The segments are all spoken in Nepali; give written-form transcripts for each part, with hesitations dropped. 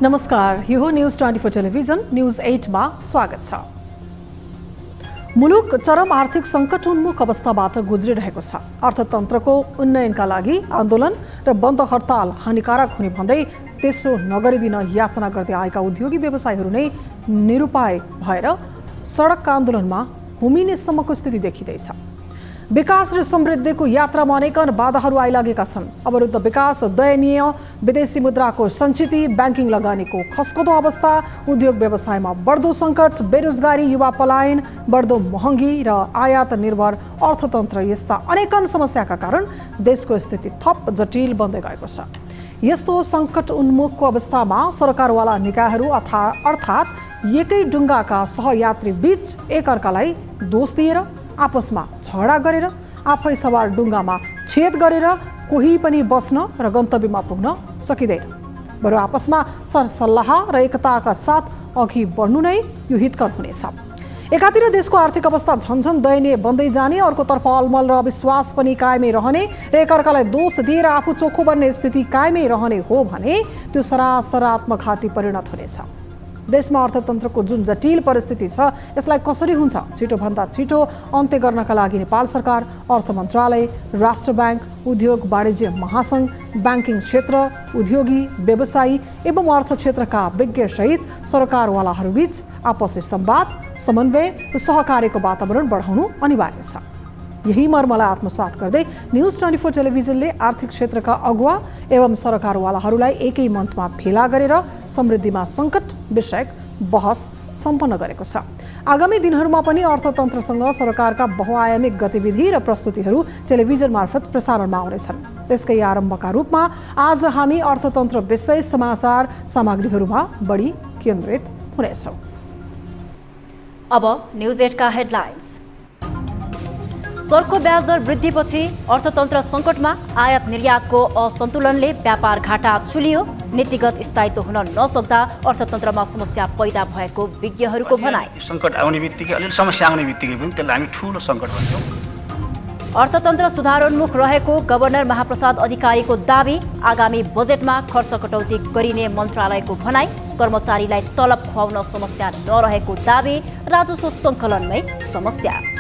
नमस्कार, यो हो न्यूज 24 टेलिभिजन न्यूज 8 मा स्वागत छ। मुलुक चरम आर्थिक संकट उन्मुख अवस्थाबाट गुज्रिरहेको छ। अर्थतन्त्रको उन्नयनका लागि आन्दोलन र बन्द हडताल हानिकारक हुने भन्दै त्यसो नगरिदिन याचना गर्दै आएका उद्योगी व्यवसायीहरू नै निरुपाय भएर सडक आन्दोलनमा हुमिनेसम्मको स्थिति देखिँदैछ। विकास र समृद्धिको यात्रामा अनेकन बाधाहरू आइलागेका छन्। अवरुद्ध विकास, दयनीय विदेशी मुद्राको सञ्चिति, ब्याङ्किङ लगानीको खस्कदो अवस्था, उद्योग व्यवसायमा बढ्दो सङ्कट, बेरोजगारी, युवा पलायन, बढ्दो महँगी र आयात निर्भर अर्थतन्त्र यस्ता अनेकन समस्याका कारण देशको स्थिति थप जटिल बन्दै गएको छ। यस्तो सङ्कट उन्मुखको अवस्थामा सरकारवाला निकायहरू अर्थात् एकै डुङ्गाका सहयात्री बीच एकअर्कालाई दोष दिएर, आपसमा झगडा गरेर, आफै सवार डुङ्गामा छेद गरेर कोही पनि बस्न र गन्तव्यमा पुग्न सकिँदैन। बरु आपसमा सरसल्लाह र एकताका साथ अघि बढ्नु नै यो हितकर हुनेछ। एकातिर देशको आर्थिक अवस्था झन्झन दयनीय बन्दै जाने, अर्कोतर्फ अलमल र अविश्वास पनि कायमै रहने र एकअर्कालाई दोष दिएर आफू चोखो बन्ने स्थिति कायमै रहने हो भने त्यो सरासर आत्मघाती परिणत हुनेछ। देशमा अर्थतन्त्रको जुन जटिल परिस्थिति छ यसलाई कसरी हुन्छ छिटोभन्दा छिटो अन्त्य गर्नका लागि नेपाल सरकार, अर्थ मन्त्रालय, राष्ट्र ब्याङ्क, उद्योग वाणिज्य महासङ्घ, ब्याङ्किङ क्षेत्र, उद्योगी व्यवसायी एवं अर्थ क्षेत्रका विज्ञसहित सरकारवालाहरूबीच आपसी संवाद, समन्वय र सहकार्यको वातावरण बढाउनु अनिवार्य छ। यही मर्मलाई आत्मसात गर्दै न्यूज 24 टेलिभिजनले आर्थिक क्षेत्रका अगुवा एवं सरकारवालाहरूलाई एकै मञ्चमा भेला गरेर समृद्धिमा सङ्कट विषयक बहस सम्पन्न गरेको छ। आगामी दिनहरूमा पनि अर्थतन्त्रसँग सरकारका बहुआयामिक गतिविधि र प्रस्तुतिहरू टेलिभिजन मार्फत प्रसारणमा आउनेछन्। त्यसकै आरम्भका रूपमा आज हामी अर्थतन्त्र विषय समाचार सामग्रीहरूमा बढी केन्द्रित हुनेछौँ। अब न्यूज 8 का हेडलाइन्स। चर्को ब्याज दर वृद्धिपछि अर्थतन्त्र सङ्कटमा, आयात निर्यातको असन्तुलनले व्यापार घाटा चुलियो, नीतिगत स्थायित्व हुन नसक्दा अर्थतन्त्रमा समस्या पैदा भएको विज्ञहरूको भनाइ। सङ्कट आउने बित्तिकै अलि समस्या आउने बित्तिकै पनि त्यसलाई हामी ठुलो सङ्कट भन्छौँ। अर्थतन्त्र सुधारोन्मुख रहेको गभर्नर महाप्रसाद अधिकारीको दाबी, आगामी बजेटमा खर्च कटौती गरिने मन्त्रालयको भनाइ, कर्मचारीलाई तलब खुवाउन समस्या नरहेको दाबी, राजस्व सङ्कलनमै समस्या।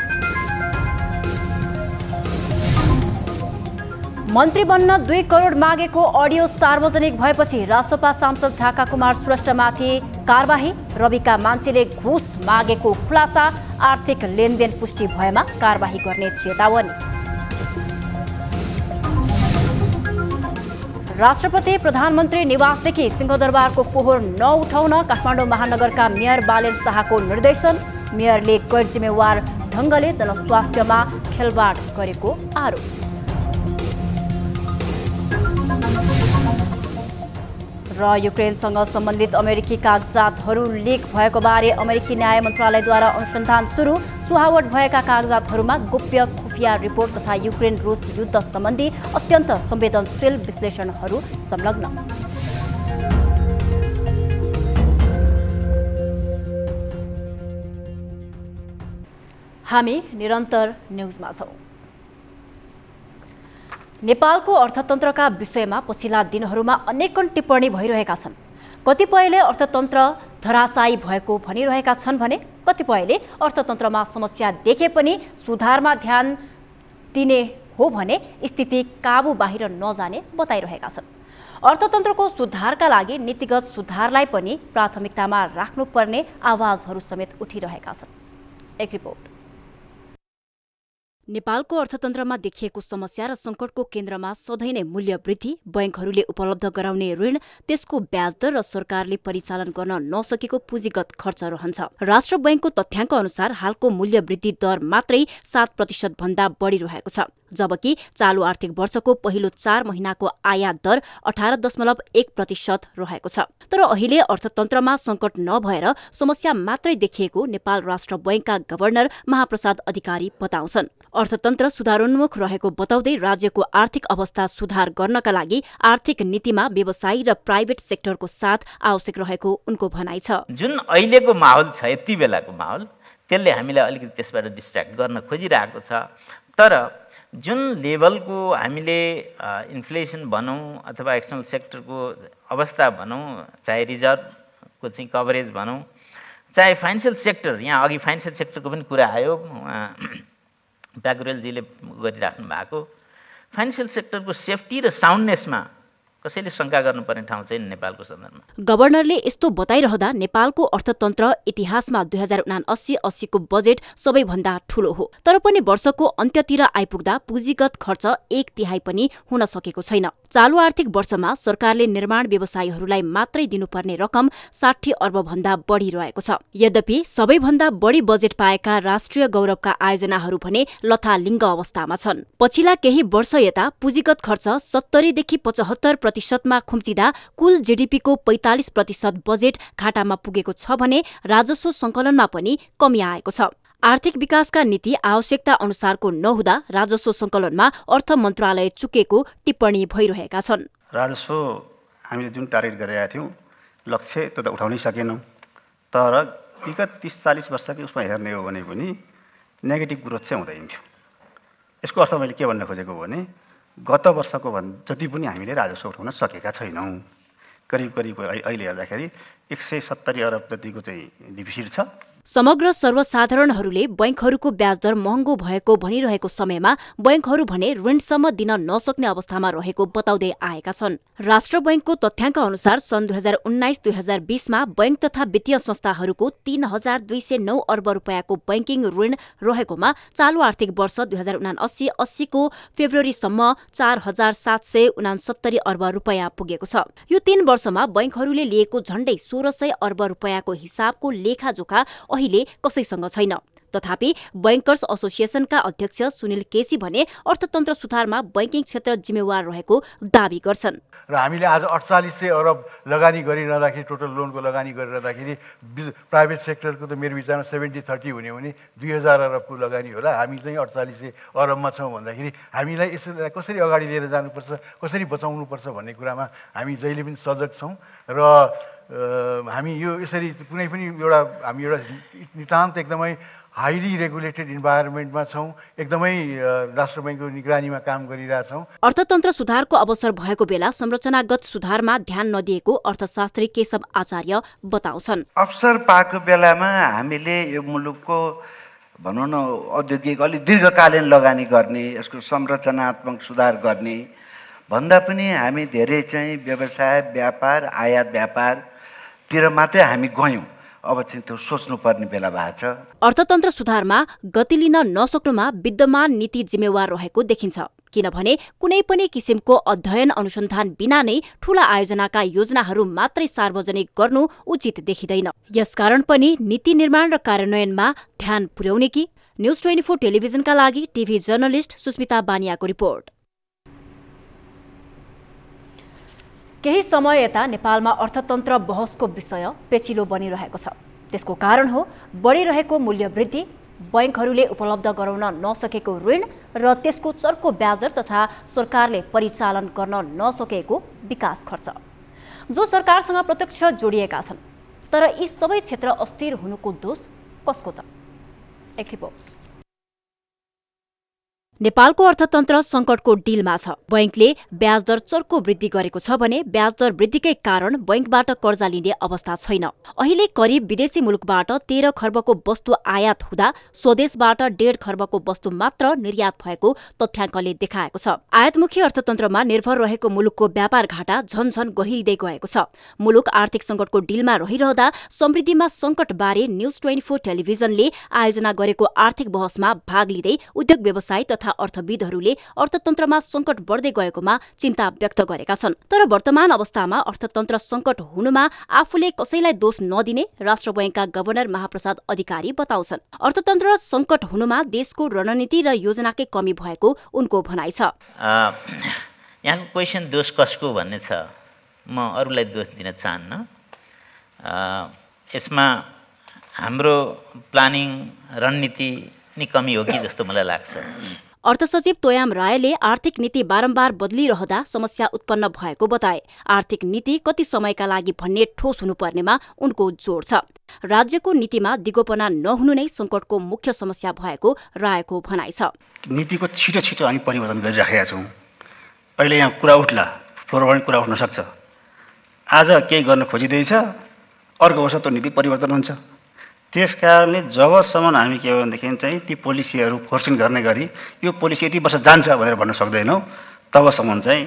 मन्त्री बन्न 2 करोड मागेको अडियो सार्वजनिक भएपछि रासपा सांसद ढाका कुमार श्रेष्ठमाथि कारबाही, रविका मान्छेले घुस मागेको खुलासा, आर्थिक लेनदेन पुष्टि भएमा कारबाही गर्ने चेतावनी। राष्ट्रपति प्रधानमन्त्री निवासदेखि सिंहदरबारको फोहोर नउठाउन काठमाडौँ महानगरका मेयर बालेन शाहको निर्देशन, मेयरले गैर जिम्मेवार ढङ्गले जनस्वास्थ्यमा खेलवाड गरेको आरोप। र युक्रेनसँग सम्बन्धित अमेरिकी कागजातहरू लिक भएको बारे अमेरिकी न्याय मन्त्रालयद्वारा अनुसन्धान सुरु, चुहावट भएका कागजातहरूमा गोप्य खुफिया रिपोर्ट तथा युक्रेन रुस युद्ध सम्बन्धी अत्यन्त संवेदनशील विश्लेषणहरू संलग्न। हामी निरन्तर न्युजमा छौँ। नेपालको अर्थतन्त्रका विषयमा पछिल्ला दिनहरूमा अनेकन टिप्पणी भइरहेका छन्। कतिपयले अर्थतन्त्र धराशायी भएको भनिरहेका छन् भने कतिपयले अर्थतन्त्रमा समस्या देखे पनि सुधारमा ध्यान दिने हो भने स्थिति काबु बाहिर नजाने बताइरहेका छन्। अर्थतन्त्रको सुधारका लागि नीतिगत सुधारलाई पनि प्राथमिकतामा राख्नुपर्ने आवाजहरू समेत उठिरहेका छन्। एक रिपोर्ट। नेपालको अर्थतन्त्रमा देखिएको समस्या र सङ्कटको केन्द्रमा सधैँ नै मूल्य वृद्धि, बैंकहरूले उपलब्ध गराउने ऋण, त्यसको ब्याज दर र सरकारले परिचालन गर्न नसकेको पुँजीगत खर्च रहन्छ। राष्ट्र बैंकको तथ्याङ्क अनुसार हालको मूल्य वृद्धि दर मात्रै 7% भन्दा बढी रहेको छ, जबकि चालु आर्थिक वर्षको पहिलो 4 महिनाको आयात दर 18.1% रहेको छ। तर अहिले अर्थतन्त्रमा सङ्कट नभएर समस्या मात्रै देखिएको नेपाल राष्ट्र बैंकका गभर्नर महाप्रसाद अधिकारी बताउँछन्। अर्थतन्त्र सुधारोन्मुख रहेको बताउँदै राज्यको आर्थिक अवस्था सुधार गर्नका लागि आर्थिक नीतिमा व्यवसायी र प्राइभेट सेक्टरको साथ आवश्यक रहेको उनको भनाइ छ। जुन अहिलेको माहौल छ, यति बेलाको माहौल, त्यसले हामीलाई अलिकति त्यसबाट डिस्ट्र्याक्ट गर्न खोजिरहेको छ। तर जुन लेभलको हामीले इन्फ्लेसन भनौँ अथवा एक्सटर्नल सेक्टरको अवस्था भनौँ, चाहे रिजर्भको चाहिँ कभरेज भनौँ, चाहे फाइनेन्सियल सेक्टर, यहाँ अघि फाइनेन्सियल सेक्टरको पनि कुरा आयो, प्याकुरेलजीले गरिराख्नु भएको, फाइनेन्सियल सेक्टरको सेफ्टी र साउन्डनेसमा कसैले शङ्का गर्नुपर्ने ठाउँ चाहिँ नेपालको सन्दर्भमा। गभर्नरले यस्तो बताइरहँदा नेपालको अर्थतन्त्र इतिहासमा 2079-80 को बजेट सबैभन्दा ठूलो हो, तर पनि वर्षको अन्त्यतिर आइपुग्दा पुँजीगत खर्च 1/3 पनि हुन सकेको छैन। चालु आर्थिक वर्षमा सरकारले निर्माण व्यवसायीहरूलाई मात्रै दिनुपर्ने रकम 60 अर्ब भन्दा बढी रहेको छ। यद्यपि सबैभन्दा बढी बजेट पाएका राष्ट्रिय गौरवका आयोजनाहरू भने लथालिङ्ग अवस्थामा छन्। पछिल्ला केही वर्ष यता पुँजीगत खर्च 70 देखि 75% मा खुम्चिँदा कुल जीडीपीको 45% बजेट घाटामा पुगेको छ भने राजस्व सङ्कलनमा पनि कमी आएको छ। आर्थिक विकासका नीति आवश्यकता अनुसारको नहुँदा राजस्व सङ्कलनमा अर्थ मन्त्रालय चुकेको टिप्पणी भइरहेका छन्। राजस्व हामीले जुन टार्गेट गरेका थियौँ, लक्ष्य त्यो त उठाउनै सकेनौँ। तर विगत 30-40 वर्षकै उसमा हेर्ने हो भने पनि नेगेटिभ ग्रोथ चाहिँ हुँदैन थियो। यसको अर्थ मैले के भन्न खोजेको भने गत वर्षको जति पनि हामीले राजस्व उठाउन सकेका छैनौँ। करिब अहिले हेर्दाखेरि 170 अरब जतिको चाहिँ डिफिसिट छ। समग्र सर्वसाधारणहरूले बैंकहरूको ब्याज दर महँगो भएको भनिरहेको समयमा बैंकहरू भने ऋणसम्म दिन नसक्ने अवस्थामा रहेको बताउँदै आएका छन्। राष्ट्र बैंकको तथ्याङ्क अनुसार सन् 2019-2020 मा बैंक तथा वित्तीय संस्थाहरूको 3209 अर्ब रुपियाँको बैंकिङ ऋण रहेकोमा चालु आर्थिक वर्ष 2079-80 को फेब्रुअरीसम्म 4769 अर्ब रुपियाँ पुगेको छ। यो 3 वर्षमा बैंकहरूले लिएको झण्डै 1600 अर्ब रुपियाँको हिसाबको लेखाजोखा अहिले कसैसँग छैन। तथापि बैंकर्स एसोसिएसनका अध्यक्ष सुनिल केसी भने अर्थतन्त्र सुधारमा बैंकिङ क्षेत्र जिम्मेवार रहेको दावी गर्छन्। र हामीले आज 4800 अरब लगानी गरिरहँदाखेरि, टोटल लोनको लगानी गरिरहँदाखेरि प्राइभेट सेक्टरको त मेरो विचारमा 70-30 हुने हो भने 2000 अरबको लगानी होला। हामी चाहिँ 4800 अरबमा छौँ भन्दाखेरि हामीलाई यसलाई कसरी अगाडि लिएर जानुपर्छ, कसरी बचाउनुपर्छ भन्ने कुरामा हामी जहिले पनि सजग छौँ। र हामी यो यसरी कुनै पनि हामी एउटा नितान्त एकदमै हाइली रेगुलेटेड इन्भाइरोमेन्टमा छौँ, एकदमै राष्ट्र बैंकको निगरानीमा काम गरिरहेछौँ। अर्थतन्त्र सुधारको अवसर भएको बेला संरचनागत सुधारमा ध्यान नदिएको अर्थशास्त्री केशव आचार्य बताउँछन्। अवसर पाएको बेलामा हामीले यो मुलुकको भनौँ न औद्योगिक अलिक दीर्घकालीन लगानी गर्ने, यसको संरचनात्मक सुधार गर्ने भन्दा पनि हामी धेरै चाहिँ व्यवसाय, व्यापार, आयात व्यापारतिर मात्रै हामी गयौँ। अब चाहिँ त्यो सोच्नुपर्ने बेला भएको छ। अर्थतन्त्र सुधारमा गति लिन नसक्नुमा विद्यमान नीति जिम्मेवार रहेको देखिन्छ, किनभने कुनै पनि किसिमको अध्ययन अनुसन्धान बिना नै ठूला आयोजनाका योजनाहरू मात्रै सार्वजनिक गर्नु उचित देखिँदैन। यसकारण पनि नीति निर्माण र कार्यान्वयनमा ध्यान पुर्याउने कि। न्युज 24 टेलिभिजनका लागि टिभी जर्नलिस्ट सुस्मिता बानियाको रिपोर्ट। केही समय यता नेपालमा अर्थतन्त्र बहसको विषय पेचिलो बनिरहेको छ। त्यसको कारण हो बढिरहेको मूल्य वृद्धि, बैंकहरूले उपलब्ध गराउन नसकेको ऋण र त्यसको चर्को ब्याज दर तथा सरकारले परिचालन गर्न नसकेको विकास खर्च, जो सरकारसँग प्रत्यक्ष जोडिएका छन्। तर यी सबै क्षेत्र अस्थिर हुनुको दोष कसको त? एक रिपोर्ट। नेपालको अर्थतन्त्र सङ्कटको डिलमा छ। बैंकले ब्याज दर चर्को वृद्धि गरेको छ भने ब्याज दर वृद्धिकै कारण बैंकबाट कर्जा लिने अवस्था छैन। अहिले करिब विदेशी मुलुकबाट 13 खर्बको वस्तु आयात हुँदा स्वदेशबाट 1.5 खर्बको वस्तु मात्र निर्यात भएको तथ्याङ्कले देखाएको छ। आयातमुखी अर्थतन्त्रमा निर्भर रहेको मुलुकको व्यापार घाटा झनझन गहिरिँदै गएको छ। मुलुक आर्थिक सङ्कटको डिलमा रहिरहँदा समृद्धिमा सङ्कटबारे न्यूज 24 टेलिभिजनले आयोजना गरेको आर्थिक बहसमा भाग लिँदै उद्योग व्यवसायी तथा अर्थविदहरूले अर्थतन्त्रमा सङ्कट बढ्दै गएकोमा चिन्ता व्यक्त गरेका छन्। तर वर्तमान अवस्थामा अर्थतन्त्र सङ्कट हुनुमा आफूले कसैलाई दोष नदिने राष्ट्र बैंकका गभर्नर महाप्रसाद अधिकारी बताउँछन्। अर्थतन्त्र सङ्कट हुनुमा देशको रणनीति र योजनाकै कमी भएको उनको भनाइ छ। यहाँको क्वेसन दोष कसको भन्ने छ, म अरूलाई दोष दिन चाहन्न। यसमा हाम्रो प्लानिङ रणनीति नि कमी हो कि जस्तो मलाई लाग्छ। अर्थसचिव तोयाम रायले आर्थिक नीति बारम्बार बदलिरहँदा समस्या उत्पन्न भएको बताए। आर्थिक नीति कति समयका लागि भन्ने ठोस हुनुपर्नेमा उनको जोड छ। राज्यको नीतिमा दिगोपना नहुनु नै सङ्कटको मुख्य समस्या भएको रायको भनाइ छ। नीतिको छिटो छिटो हामी परिवर्तन गरिराखेका छौँ। अहिले यहाँ कुरा उठ्ला, फ्लोरमा कुरा उठ्न सक्छ। आज केही गर्न खोजिँदैछ, अर्को वर्ष त्यो नीति परिवर्तन हुन्छ। त्यस कारणले जबसम्म हामी के हो भनेदेखि चाहिँ ती पोलिसीहरू फोर्सिङ गर्ने गरी यो पोलिसी यति वर्ष जान्छ भनेर भन्न सक्दैनौँ, तबसम्म चाहिँ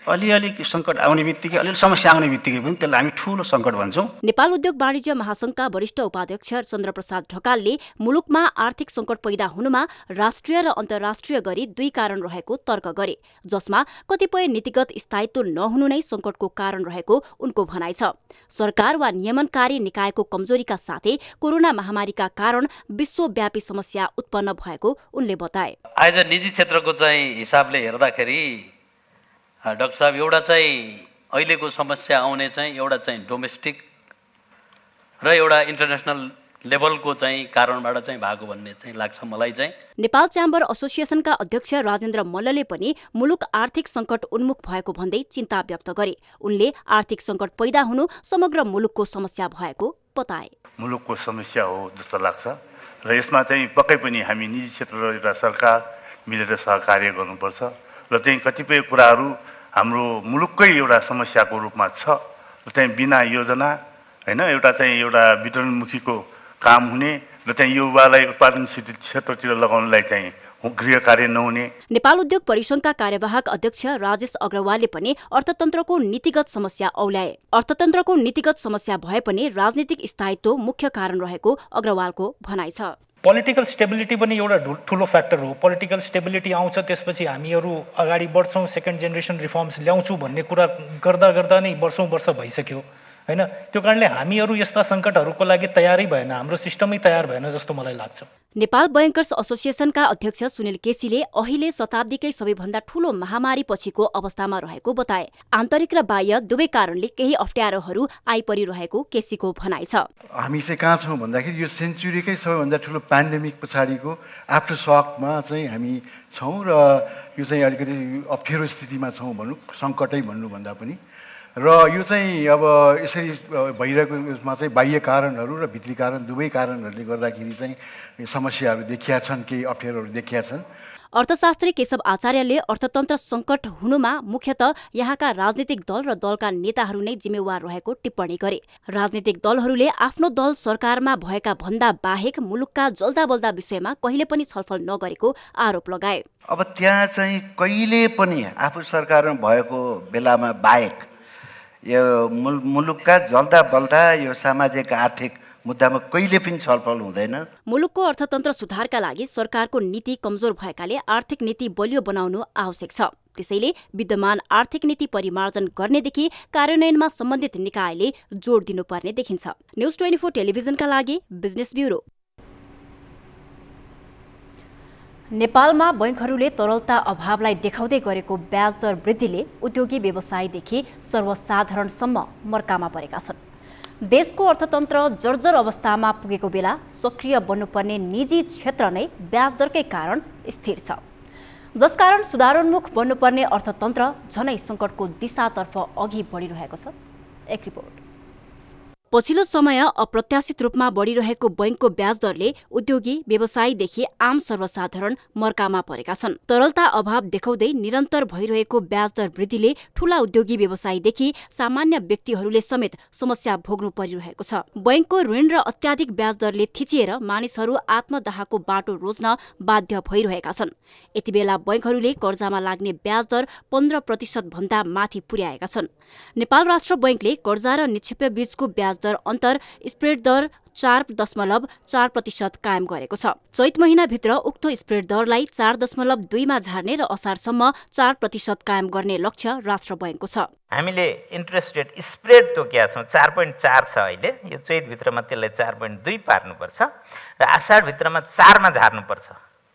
अलिअलि सङ्कट आउने बित्तिकै अलिअलि समस्या आउने बित्तिकै पनि त्यसलाई हामी ठुलो सङ्कट भन्छौँ। नेपाल उद्योग वाणिज्य महासङ्घका वरिष्ठ उपाध्यक्ष चन्द्रप्रसाद ढकालले मुलुकमा आर्थिक सङ्कट पैदा हुनुमा राष्ट्रिय र अन्तर्राष्ट्रिय गरी 2 कारण रहेको तर्क गरे, जसमा कतिपय नीतिगत स्थायित्व नहुनु नै सङ्कटको कारण रहेको उनको भनाइ छ। सरकार वा नियमनकारी निकायको कमजोरीका साथै कोरोना महामारीका कारण विश्वव्यापी समस्या उत्पन्न भएको उनले बताए। आज निजी क्षेत्रको चाहिँ हिसाबले हेर्दाखेरि डाक्टर साहब एउटा चाहिँ अहिलेको समस्या आउने चाहिँ एउटा चाहिँ डोमेस्टिक र एउटा इन्टरनेसनल लेभलको चाहिँ कारणबाट चाहिँ भएको भन्ने चाहिँ लाग्छ मलाई चाहिँ। नेपाल च्याम्बर एसोसिएसनका अध्यक्ष राजेन्द्र मल्लले पनि मुलुक आर्थिक सङ्कट उन्मुख भएको भन्दै चिन्ता व्यक्त गरे। उनले आर्थिक सङ्कट पैदा हुनु समग्र मुलुकको समस्या भएको बताए। मुलुकको समस्या हो जस्तो लाग्छ र यसमा चाहिँ पक्कै पनि हामी निजी क्षेत्र र सरकार मिलेर सहकार्य गर्नुपर्छ र चाहिँ कतिपय कुराहरू हाम्रो मुलुककै एउटा समस्याको रूपमा छ र चाहिँ बिना योजना होइन एउटा वितरणमुखीको काम हुने र चाहिँ युवालाई उत्पादनशील क्षेत्रतिर लगाउनलाई चाहिँ गृह कार्य नहुने। नेपाल उद्योग परिसङ्घका कार्यवाहक अध्यक्ष राजेश अग्रवालले पनि अर्थतन्त्रको नीतिगत समस्या औल्याए। अर्थतन्त्रको नीतिगत समस्या भए पनि राजनीतिक स्थायित्व मुख्य कारण रहेको अग्रवालको भनाइ छ। पोलिटिकल स्टेबिलिटी पनि एउटा ठुलो फ्याक्टर हो। पोलिटिकल स्टेबिलिटी आउँछ, त्यसपछि हामीहरू अगाडि बढ्छौँ, सेकेन्ड जेनेरेसन रिफर्म्स ल्याउँछौँ भन्ने कुरा गर्दा नै वर्षौँ वर्ष भइसक्यो होइन। त्यो कारणले हामीहरू यस्ता सङ्कटहरूको लागि तयारै भएन, हाम्रो सिस्टमै तयार भएन जस्तो मलाई लाग्छ। नेपाल बैंकर्स एसोसिएसनका अध्यक्ष सुनिल केसीले अहिले शताब्दीकै सबैभन्दा ठूलो महामारी पछिको अवस्थामा रहेको बताए। आन्तरिक र बाह्य दुवै कारणले केही अप्ठ्यारोहरू आइपरिरहेको केसीको भनाइ छ। हामी चाहिँ कहाँ छौँ भन्दाखेरि यो सेन्चुरीकै सबैभन्दा ठुलो पेन्डेमिक पछाडिको आफ्टर सकमा चाहिँ हामी छौँ र यो चाहिँ अलिकति अप्ठ्यारो स्थितिमा छौँ भनौँ, सङ्कटै भन्नुभन्दा पनि। र यो चाहिँ अब यसरी भइरहेको यसमा चाहिँ बाह्य कारणहरू र भित्री कारण दुवै कारणहरूले गर्दाखेरि चाहिँ समस्याहरू देखिया छन्, केही अप्ठ्यारोहरू देखिया छन्। अर्थशास्त्री केशव आचार्यले अर्थतन्त्र सङ्कट हुनुमा मुख्यतः यहाँका राजनीतिक दल र दलका नेताहरू नै जिम्मेवार रहेको टिप्पणी गरे। राजनीतिक दलहरूले आफ्नो दल सरकारमा भएका भन्दा बाहेक मुलुकका जल्दाबल्दा विषयमा कहिले पनि छलफल नगरेको आरोप लगाए। अब त्यहाँ चाहिँ कहिले पनि आफू सरकारमा भएको बेलामा बाहेक यो मुलुकका जल्दा बल्दा यो सामाजिक आर्थिक मुद्दामा कहिले पनि छलफल हुँदैन। मुलुकको अर्थतन्त्र सुधारका लागि सरकारको नीति कमजोर भएकाले आर्थिक नीति बलियो बनाउनु आवश्यक छ। त्यसैले विद्यमान आर्थिक नीति परिमार्जन गर्नेदेखि कार्यान्वयनमा सम्बन्धित निकायले जोड दिनुपर्ने देखिन्छ। न्यूज 24 टेलिभिजनका लागि बिजनेस ब्युरो। नेपालमा बैंकहरूले तरलता अभावलाई देखाउँदै गरेको ब्याज दर वृद्धिले उद्योगी व्यवसायीदेखि सर्वसाधारणसम्म मर्कामा परेका छन्। देशको अर्थतन्त्र जर्जर अवस्थामा पुगेको बेला सक्रिय बन्नुपर्ने निजी क्षेत्र नै ब्याज दरकै कारण स्थिर छ, जसकारण सुधारोन्मुख बन्नुपर्ने अर्थतन्त्र झनै सङ्कटको दिशातर्फ अघि बढिरहेको छ। एक रिपोर्ट। पछिल्लो समय अप्रत्याशित रूपमा बढिरहेको बैंकको ब्याज दरले उद्योगी व्यवसायीदेखि आम सर्वसाधारण मर्कामा परेका छन्। तरलता अभाव देखाउँदै निरन्तर भइरहेको ब्याज दर वृद्धिले ठूला उद्योगी व्यवसायीदेखि सामान्य व्यक्तिहरूले समेत समस्या भोग्नु परिरहेको छ। बैंकको ऋण र अत्याधिक ब्याज दरले थिचिएर मानिसहरू आत्मदाहको बाटो रोज्न बाध्य भइरहेका छन्। यतिबेला बैंकहरूले कर्जामा लाग्ने ब्याज दर 15% भन्दा माथि पुर्याएका छन्। नेपाल राष्ट्र बैंकले कर्जा र निक्षेप बीचको ब्याज दर अन्तर स्प्रेड दर 4.4% कायम गरेको छ। चैत महिनाभित्र उक्त स्प्रेड दरलाई 4.2 मा झार्ने र असारसम्म 4% कायम गर्ने लक्ष्य राष्ट्र बैंकको छ। हामीले इन्ट्रेस्ट रेट स्प्रेड तोकेका छौँ 4.4 छ अहिले। यो चैतभित्रमा त्यसलाई 4.2 पार्नुपर्छ र आषाढभित्रमा 4 मा झार्नुपर्छ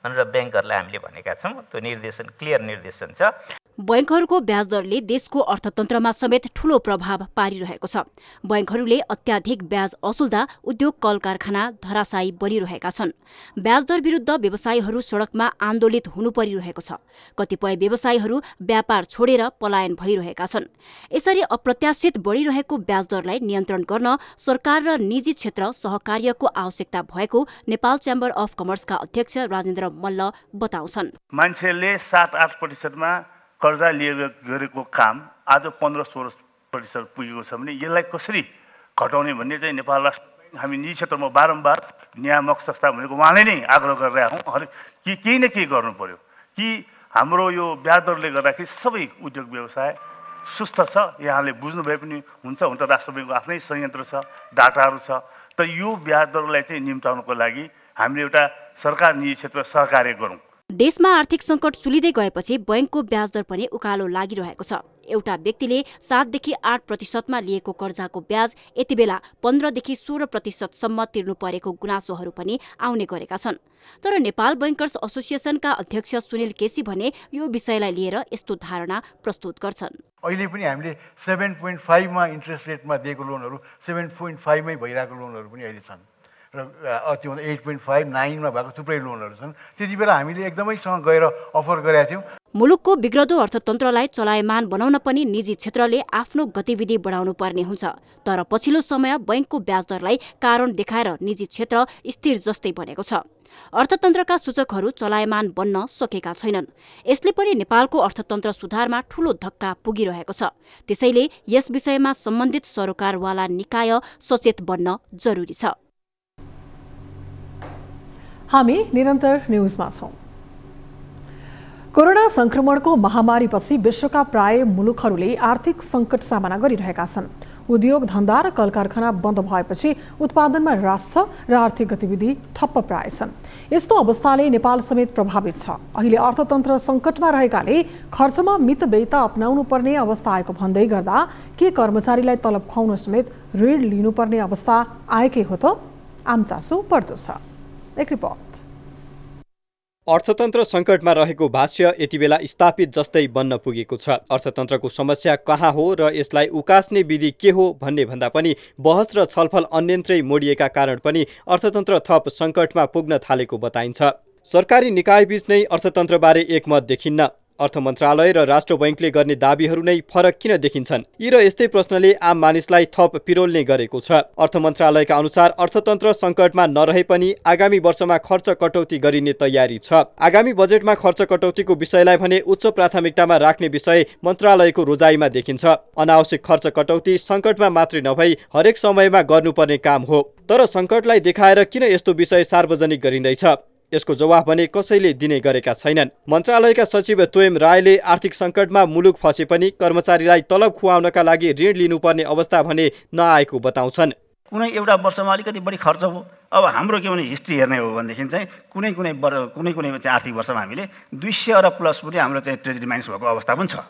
भनेर ब्याङ्कहरूलाई हामीले भनेका छौँ। त्यो निर्देशन क्लियर निर्देशन छ। बैंकहरूको ब्याज दरले देशको अर्थतन्त्रमा समेत ठूलो प्रभाव पारिरहेको छ। बैंकहरूले अत्याधिक ब्याज असुल्दा उद्योग कल कारखाना धराशायी बनिरहेका छन्। ब्याज दर विरुद्ध व्यवसायीहरू सडकमा आन्दोलित हुनु परिरहेको छ। कतिपय व्यवसायीहरू व्यापार छोडेर पलायन भइरहेका छन्। यसरी अप्रत्याशित बढिरहेको ब्याज दरलाई नियन्त्रण गर्न सरकार र निजी क्षेत्र सहकार्यको आवश्यकता भएको नेपाल च्याम्बर अफ कमर्सका अध्यक्ष राजेन्द्र मल्ल बताउँछन्। मान्छेले 7-8% मा कर्जा लिएर गरेको काम आज 15-16% पुगेको छ भने यसलाई कसरी घटाउने भन्ने चाहिँ नेपाल राष्ट्र हामी निजी क्षेत्रमा बारम्बार नियामक संस्था भनेको उहाँले नै आग्रह गरिरहेका हौँ कि केही न केही गर्नु पर्यो कि हाम्रो यो ब्याज दरले गर्दाखेरि सबै उद्योग व्यवसाय सुस्त छ। यहाँले बुझ्नु भए पनि हुन्छ, हुन त राष्ट्र ब्याङ्कको आफ्नै संयन्त्र छ, डाटाहरू छ। तर यो ब्याज दरलाई चाहिँ निम्ताउनको लागि हामीले एउटा सरकार निजी क्षेत्र सहकार्य गरौँ। देशमा आर्थिक सङ्कट सुलिँदै गएपछि बैंकको ब्याज दर पनि उकालो लागिरहेको छ। एउटा व्यक्तिले 7देखि 8% मा लिएको कर्जाको ब्याज यति बेला 15देखि 16% सम्म तिर्नु परेको गुनासोहरू पनि आउने गरेका छन्। तर नेपाल बैंकर्स एसोसिएसनका अध्यक्ष सुनिल केसी भने यो विषयलाई लिएर यस्तो धारणा प्रस्तुत गर्छन्। अहिले पनि हामीले 7.5 मा इन्ट्रेस्ट रेटमा दिएको लोनहरू 7.5 मै भइरहेको लोनहरू पनि अहिले छन् र अतिभन्दा 8.5, 9 मा भएको थुप्रै लोनहरू छन्। त्यति बेला हामीले एकदमैसँग गएर अफर गरेका थियौँ। मुलुकको बिग्रदो अर्थतन्त्रलाई चलायमान बनाउन पनि निजी क्षेत्रले आफ्नो गतिविधि बढाउनु पर्ने हुन्छ। तर पछिल्लो समय बैंकको ब्याज दरलाई कारण देखाएर निजी क्षेत्र स्थिर जस्तै बनेको छ। अर्थतन्त्रका सूचकहरू चलायमान बन्न सकेका छैनन्। यसले पनि नेपालको अर्थतन्त्र सुधारमा ठूलो धक्का पुगिरहेको छ। त्यसैले यस विषयमा सम्बन्धित सरकारवाला निकाय सचेत बन्न जरुरी छ। हामी निरन्तर न्यूजमा छौं। कोरोना संक्रमणको महामारीपछि विश्वका प्राय मुलुकहरूले आर्थिक संकट सामना गरिरहेका छन्। उद्योग धन्दा र कल कारखाना बन्द भएपछि उत्पादनमा ह्रास छ र आर्थिक गतिविधि ठप्प प्राय छन्। यस्तो अवस्थाले नेपाल समेत प्रभावित छ। अहिले अर्थतन्त्र संकटमा रहेकाले खर्चमा मितव्ययिता अपनाउनु पर्ने अवस्था आएको भन्दै गर्दा के कर्मचारीलाई तलब खुवाउन समेत ऋण लिनुपर्ने अवस्था आएकै हो त? आम चासो पर्दो छ। एक रिपोर्ट। अर्थतन्त्र संकटमा रहेको भाष्य यति बेला स्थापित जस्तै बन्न पुगेको छ। अर्थतन्त्रको समस्या कहाँ हो र यसलाई उकास्ने विधि के हो भन्ने भन्दा पनि बहस र छलफल अन्यन्त्रै मोडिएका कारण पनि अर्थतन्त्र थप संकटमा पुग्न थालेको बताइन्छ। सरकारी निकायबीच नै अर्थतन्त्रबारे एकमत देखिन्न। अर्थ मन्त्रालय र राष्ट्र बैंकले गर्ने दाबीहरू नै फरक किन देखिन्छन्? यी र यस्तै प्रश्नले आम मानिसलाई थप पिरोल्ने गरेको छ। अर्थ मन्त्रालयका अनुसार अर्थतन्त्र संकटमा नरहे पनि आगामी वर्षमा खर्च कटौती गरिने तयारी छ। आगामी बजेटमा खर्च कटौतीको विषयलाई भने उच्च प्राथमिकतामा राख्ने विषय मन्त्रालयको रोजाइमा देखिन्छ। अनावश्यक खर्च कटौती संकटमा मात्रै नभई हरेक समयमा गर्नुपर्ने काम हो। तर संकटलाई देखाएर किन यस्तो विषय सार्वजनिक गरिँदैछ? यसको जवाफ भने कसैले दिने गरेका छैनन्। मन्त्रालयका सचिव तोयम रायले आर्थिक संकटमा मुलुक फसे पनि कर्मचारीलाई तलब खुवाउनका लागि ऋण लिनुपर्ने अवस्था भने नआएको बताउँछन्। कुनै एउटा वर्षमा अलिकति बढी खर्च हो। अब हाम्रो के भने हिस्ट्री हेर्ने हो भनेदेखि चाहिँ कुनै चाहिँ आर्थिक वर्षमा हामीले 200 अरब प्लस पनि हाम्रो चाहिँ ट्रेजरी माइनस भएको अवस्था पनि छ।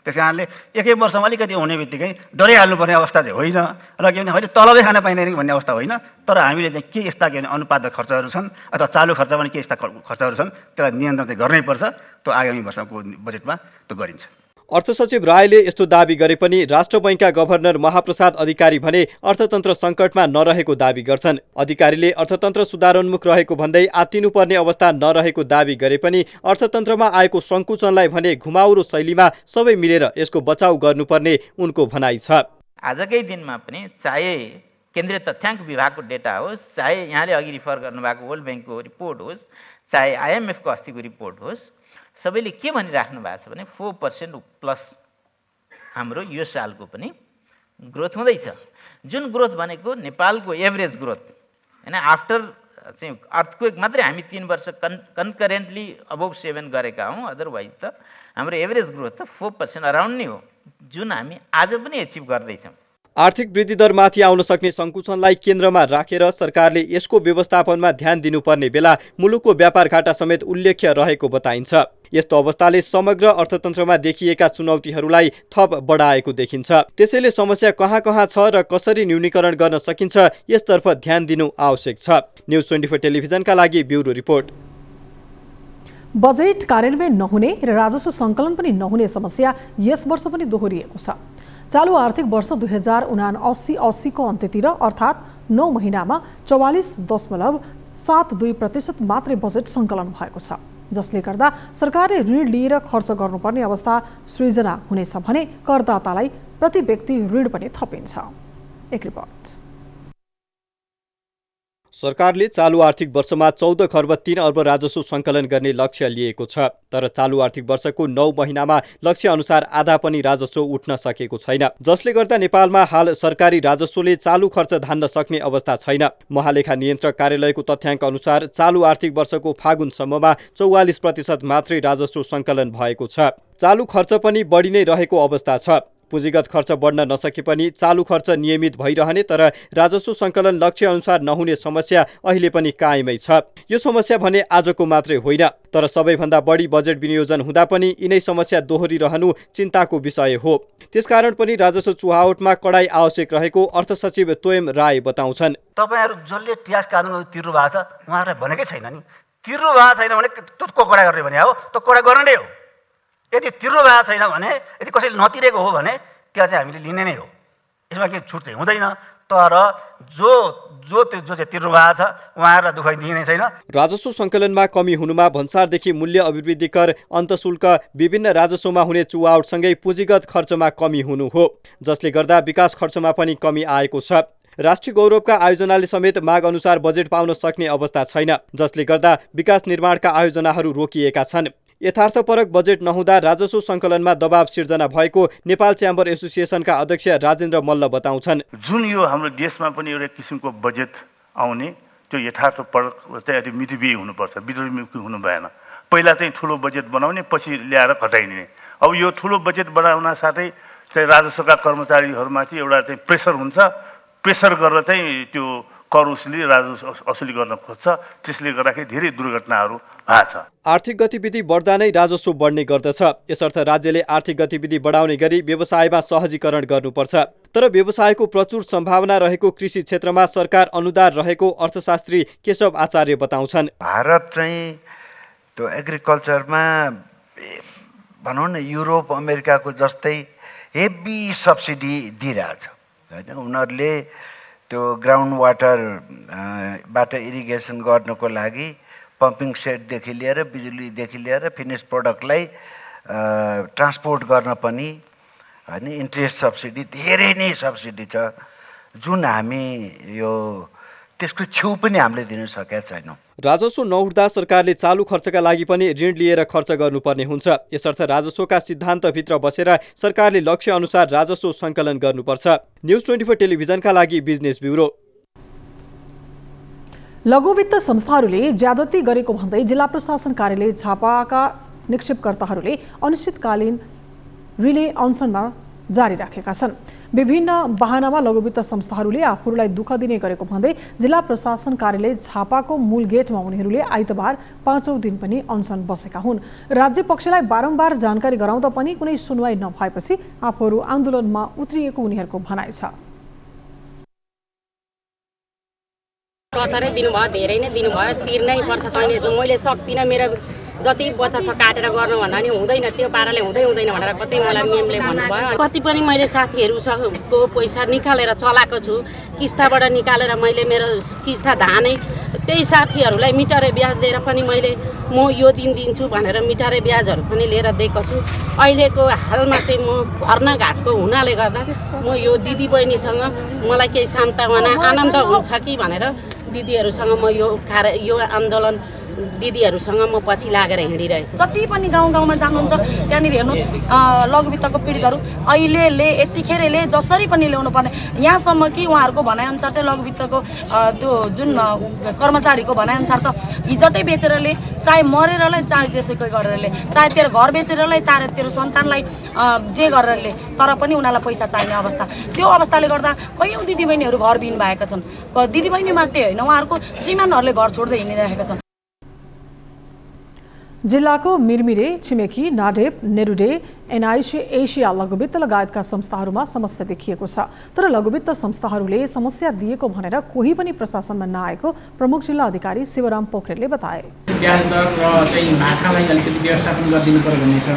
त्यस कारणले एकै वर्षमा अलिकति हुने बित्तिकै डराइहाल्नुपर्ने अवस्था चाहिँ होइन र के भने अहिले तलबै खान पाइँदैन भन्ने अवस्था होइन। तर हामीले चाहिँ के यस्ता के भने अनुपात खर्चहरू छन् अथवा चालु खर्च पनि के यस्ता खर्चहरू छन् त्यसलाई नियन्त्रण चाहिँ गर्नैपर्छ। त्यो आगामी वर्षको बजेटमा त्यो गरिन्छ। अर्थ सचिव रायले यस्तो दाबी गरे पनि राष्ट्र बैंकका गभर्नर महाप्रसाद अधिकारी भने अर्थतन्त्र संकटमा नरहेको दाबी गर्छन्। अधिकारीले अर्थतन्त्र सुधारोन्मुख रहेको भन्दै आत्तिनुपर्ने अवस्था नरहेको दाबी गरे पनि अर्थतन्त्रमा आएको संकुचनलाई भने घुमाउरो शैलीमा सबै मिलेर यसको बचाउ गर्नुपर्ने उनको भनाइ छ। आजकै दिनमा पनि चाहे केन्द्रीय तथ्याङ्क विभागको डेटा होस्, चाहे यहाँले अघि रिफर गर्नुभएको वर्ल्ड ब्याङ्कको रिपोर्ट होस्, चाहे IMF को अस्तिको रिपोर्ट होस्, सबैले के भनिराख्नु भएको छ भने 4% प्लस हाम्रो यो सालको पनि ग्रोथ हुँदैछ। जुन ग्रोथ भनेको नेपालको एभरेज ग्रोथ हैन, आफ्टर चाहिँ अर्थक्वेक मात्रै हामी 3 वर्ष कन्करेन्टली अबोभ 7 गरेका हौँ, अदरवाइज त हाम्रो एभरेज ग्रोथ त 4% अराउन्ड नै हो, जुन हामी आज पनि एचिभ गर्दैछौँ। आर्थिक वृद्धि दरमाथि आउन सक्ने सङ्कुचनलाई केन्द्रमा राखेर सरकारले यसको व्यवस्थापनमा ध्यान दिनुपर्ने बेला मुलुकको व्यापार घाटा समेत उल्लेख्य रहेको बताइन्छ। यस्तो अवस्थाले समग्र अर्थतन्त्रमा देखिएका चुनौतीहरूलाई थप बढाएको देखिन्छ। त्यसैले समस्या कहाँ कहाँ छ र कसरी न्यूनीकरण गर्न सकिन्छ यसतर्फ ध्यान दिनु आवश्यक छ। न्युज 24 टेलिभिजनका लागि ब्युरो रिपोर्ट। बजेट कार्यान्वयन नहुने र राजस्व सङ्कलन पनि नहुने समस्या यस वर्ष पनि दोहोरिएको छ। चालु आर्थिक वर्ष 2079-80 को अन्त्यतिर अर्थात् 9 महिनामा 44.72% मात्रै बजेट सङ्कलन भएको छ, जसले गर्दा सरकारले ऋण लिएर खर्च गर्नुपर्ने अवस्था सृजना हुनेछ भने करदातालाई प्रति व्यक्ति ऋण पनि थपिन्छ। एक रिपोर्ट। सरकारले चालु आर्थिक वर्षमा 14 खर्ब 3 अर्ब राजस्व सङ्कलन गर्ने लक्ष्य लिएको छ, तर चालु आर्थिक वर्षको 9 महिनामा लक्ष्य अनुसार आधा पनि राजस्व उठ्न सकेको छैन, जसले गर्दा नेपालमा हाल सरकारी राजस्वले चालु खर्च धान्न सक्ने अवस्था छैन। महालेखा नियन्त्रक कार्यालयको तथ्याङ्क अनुसार चालु आर्थिक वर्षको फागुनसम्ममा 44% मात्रै राजस्व सङ्कलन भएको छ। चालु खर्च पनि बढी नै रहेको अवस्था छ। पुँजीगत खर्च बढ्न नसके पनि चालु खर्च नियमित भइरहने तर राजस्व सङ्कलन लक्ष्य अनुसार नहुने समस्या अहिले पनि कायमै छ। यो समस्या भने आजको मात्रै होइन, तर सबैभन्दा बढी बजेट विनियोजन हुँदा पनि यिनै समस्या दोहोरिरहनु चिन्ताको विषय हो। त्यसकारण पनि राजस्व चुहावटमा कडाई आवश्यक रहेको अर्थ सचिव तोयम राय बताउँछन्। तपाईहरु जसले ट्याक्स कानुन तिर्नु भएको छ उहाँहरूलाई भनेकै छैन नि, तिर्नु भएको छैन भने त्यो कडा गर्ने भने हो, त्यो कडा गर्ने नै हो। यदि तिर्नु भएको छैन भने, यदि कसैले नतिरेको हो भने त्यहाँ चाहिँ हामीले लिने नै हो, यसमा केही छुट चाहिँ हुँदैन। तर जो चाहिँ तिर्नु भएको छ उहाँहरूलाई दुखाइ दिइने छैन। राजस्व सङ्कलनमा कमी हुनुमा भन्सारदेखि मूल्य अभिवृद्धि कर, अन्तशुल्क, विभिन्न राजस्वमा हुने चुहावटसँगै पुँजीगत खर्चमा कमी हुनु हो, जसले गर्दा विकास खर्चमा पनि कमी आएको छ। राष्ट्रिय गौरवका आयोजनाले समेत माग अनुसार बजेट पाउन सक्ने अवस्था छैन, जसले गर्दा विकास निर्माणका आयोजनाहरू रोकिएका छन्। यथार्थपरक बजेट नहुँदा राजस्व सङ्कलनमा दबाव सिर्जना भएको नेपाल च्याम्बर एसोसिएसनका अध्यक्ष राजेन्द्र मल्ल बताउँछन्। जुन यो हाम्रो देशमा पनि एउटा किसिमको बजेट आउने त्यो यथार्थपरक चाहिँ अलि मितव्ययी हुनुपर्छ, वितरणमुखी हुनु भएन। पहिला चाहिँ ठुलो बजेट बनाउने पछि ल्याएर घटाइने। अब यो ठुलो बजेट बनाउन साथै चाहिँ राजस्वका कर्मचारीहरूमाथि एउटा चाहिँ प्रेसर हुन्छ, प्रेसर गरेर चाहिँ त्यो कर उसले राजस्व असुली गर्न खोज्छ, त्यसले गर्दाखेरि धेरै दुर्घटनाहरू भएको छ। आर्थिक गतिविधि बढ्दा नै राजस्व बढ्ने गर्दछ। यसर्थ राज्यले आर्थिक गतिविधि बढाउने गरी व्यवसायमा सहजीकरण गर्नुपर्छ। तर व्यवसायको प्रचुर सम्भावना रहेको कृषि क्षेत्रमा सरकार अनुदार रहेको अर्थशास्त्री केशव आचार्य बताउँछन्। भारत चाहिँ त्यो एग्रिकल्चरमा भनौँ न युरोप अमेरिकाको जस्तै हेभी सब्सिडी दिइरहेछ होइन। उनीहरूले त्यो ग्राउन्ड वाटरबाट इरिगेसन गर्नको लागि पम्पिङ सेटदेखि लिएर बिजुलीदेखि लिएर फिनिस प्रोडक्टलाई ट्रान्सपोर्ट गर्न पनि होइन इन्ट्रेस्ट सब्सिडी, धेरै नै सब्सिडी छ, जुन हामी यो त्यसको छेउ पनि हामीले दिन सकेका छैनौँ। राजस्व नउठ्दा सरकारले चालु खर्चका लागि पनि ऋण लिएर खर्च गर्नुपर्ने हुन्छ। यसर्थ राजस्वका सिद्धान्तभित्र बसेर सरकारले लक्ष्य अनुसार राजस्व सङ्कलन गर्नुपर्छ। न्युज 24 टेलिभिजनका लागि बिजनेस ब्युरो। लघु वित्त संस्थाहरूले ज्यादती गरेको भन्दै जिल्ला प्रशासन कार्यालय झापाका निक्षेपकर्ताहरूले अनिश्चितकालीन रिले अनसनमा जारी राखेका छन्। विभिन्न बहानामा लघु वित्त संस्थाहरूले आफूहरूलाई दुःख दिने गरेको भन्दै जिल्ला प्रशासन कार्यालय झापाको मूल गेटमा उनीहरूले आइतबार 5औं दिन पनि अनसन बसेका हुन्। राज्य पक्षलाई बारम्बार जानकारी गराउँदा पनि कुनै सुनवाई नभएपछि आफूहरू आन्दोलनमा उत्रिएको उनीहरूको भनाइ छ। टर्चरै दिनुभयो, धेरै नै दिनुभयो, तिर्नै पर्छ। मैले सक्दिनँ, मेरो जति बच्चा छ काटेर गर्नु भन्दा नि हुँदैन, त्यो पाराले हुँदैन भनेर कतै मलाई मेमले भन्नुभयो। कति पनि मैले साथीहरूसँगको पैसा निकालेर चलाएको छु, किस्ताबाट निकालेर मैले मेरो किस्ता धानै त्यही साथीहरूलाई मिटरे ब्याज दिएर पनि मैले म यो दिन दिन्छु भनेर मिटरे ब्याजहरू पनि लिएर दिएको छु। अहिलेको हालमा चाहिँ म घरनाघाटको हुनाले गर्दा म यो दिदी बहिनीसँग मलाई केही सान्त्वना आनन्द हुन्छ कि भनेर दिदीहरूसँग म यो आन्दोलन दिदीहरूसँग म पछि लागेर हिँडिरहेको। जति पनि गाउँ गाउँमा जानुहुन्छ त्यहाँनिर हेर्नुहोस् लघुवित्तको पीडितहरू अहिलेले यतिखेरले जसरी पनि ल्याउनु पर्ने, यहाँसम्म कि उहाँहरूको भनाइअनुसार चाहिँ लघुवित्तको त्यो जुन कर्मचारीको भनाइअनुसार त इज्जतै बेचेरले, चाहे मरेरले चाहे जेसुकै गरेरले, चाहे तेरो घर बेचेरले चाहे तेरो सन्तानलाई जे गरेरले, तर पनि उनीहरूलाई पैसा चाहिने अवस्था। त्यो अवस्थाले गर्दा कैयौँ दिदीबहिनीहरू घरविहीन भएका छन्। दिदीबहिनी मात्रै होइन, उहाँहरूको श्रीमानहरूले घर छोड्दै हिँडिरहेका छन्। जिल्लाको मिरमिरे, छिमेकी, नाडेप, नेरुडे, एनआइसी, एसिया लघुवित्त लगायतका संस्थाहरूमा समस्या देखिएको छ। तर लघुवित्त संस्थाहरूले समस्या दिएको भनेर कोही पनि प्रशासनमा नआएको प्रमुख जिल्ला अधिकारी शिवराम पोखरेलले बताए। ब्याज दर र चाहिँ भाकालाई अलिकति व्यवस्थापन गरिदिनु पर्यो भन्ने छ।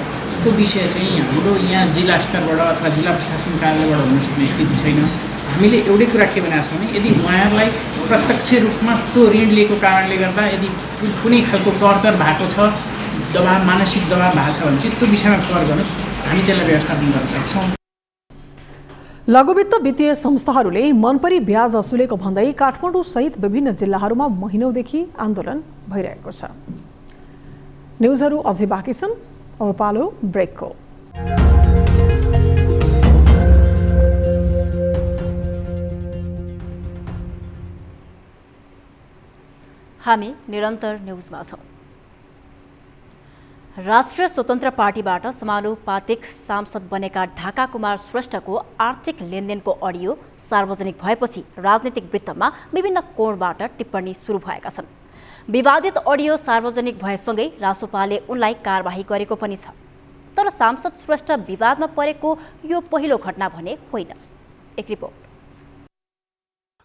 त्यो विषय चाहिँ हाम्रो यहाँ जिल्ला स्तरबाट अथवा जिल्ला प्रशासन कार्यालयबाट हुन सक्ने स्थिति छैन। हामीले एउटै कुरा के भनेको छौँ भने यदि उहाँहरूलाई प्रत्यक्ष रूपमा त्यो ऋण लिएको कारणले गर्दा यदि कुनै खालको टर्चर भएको छ, दबाब, मानसिक दबाब भएको छ भने चाहिँ त्यो विषयमा कर गर्नुहोस्, हामी त्यसलाई व्यवस्थापन गर्न सक्छौँ। लघुवित्त वित्तीय संस्थाहरूले मनपरी ब्याज असुलेको भन्दै काठमाडौँ सहित विभिन्न जिल्लाहरूमा महिनौदेखि आन्दोलन भइरहेको छ। न्युजहरू अझै बाँकी छन्, अब पालो ब्रेकको। हामी निरन्तर न्युजमा छौँ। राष्ट्रिय स्वतन्त्र पार्टीबाट समानुपातिक सांसद बनेका ढाका कुमार श्रेष्ठको आर्थिक लेनदेनको अडियो सार्वजनिक भएपछि राजनीतिक वृत्तमा विभिन्न कोणबाट टिप्पणी सुरु भएका छन्। विवादित अडियो सार्वजनिक भएसँगै रासोपाले उनलाई कारबाही गरेको पनि छ। तर सांसद श्रेष्ठ विवादमा परेको यो पहिलो घटना भने होइन। एक रिपोर्ट।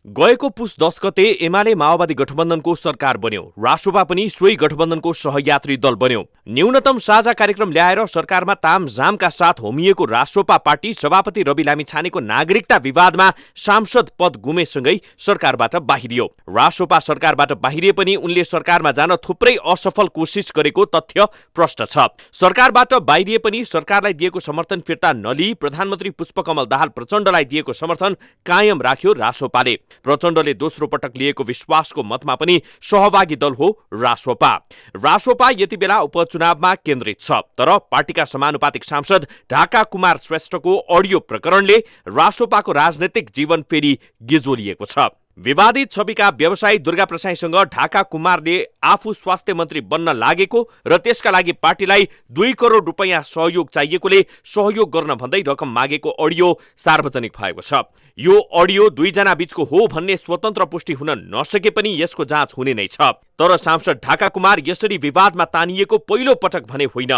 गएको पुस 10 गते एमाले माओवादी गठबन्धनको सरकार बन्यो। रासोपा पनि सोही गठबन्धनको सहयात्री दल बन्यो। न्यूनतम साझा कार्यक्रम ल्याएर सरकारमा तामझामका साथ होमिएको रासोपा पार्टी सभापति रवि लामिछानेको नागरिकता विवादमा सांसद पद गुमेसँगै सरकारबाट बाहिरियो। रासोपा सरकारबाट बाहिरिए पनि उनले सरकारमा जान थुप्रै असफल कोसिस गरेको तथ्य प्रष्ट छ। सरकारबाट बाहिरिए पनि सरकारलाई दिएको समर्थन फिर्ता नलिई प्रधानमन्त्री पुष्पकमल दाहाल प्रचण्डलाई दिएको समर्थन कायम राख्यो रासोपाले। प्रचण्डले दोस्रो पटक लिएको विश्वासको मतमा पनि सहभागी दल हो रासोपा। रासोपा यति बेला उपचुनावमा केन्द्रित छ। तर पार्टीका समानुपातिक सांसद ढाका कुमार श्रेष्ठको अडियो प्रकरणले रासोपाको राजनैतिक जीवन फेरि गिजोलिएको छ। विवादित छविका व्यवसायी दुर्गा प्रसाईसँग ढाका कुमारले आफू स्वास्थ्य मन्त्री बन्न लागेको र त्यसका लागि पार्टीलाई 2 करोड रुपैयाँ सहयोग चाहिएकोले सहयोग गर्न भन्दै रकम मागेको अडियो सार्वजनिक भएको छ। यो अडियो दुईजना बीचको हो भन्ने स्वतन्त्र पुष्टि हुन नसके पनि यसको जाँच हुने नै छ। तर सांसद ढाका कुमार यसरी विवादमा तानिएको पहिलो पटक भने होइन।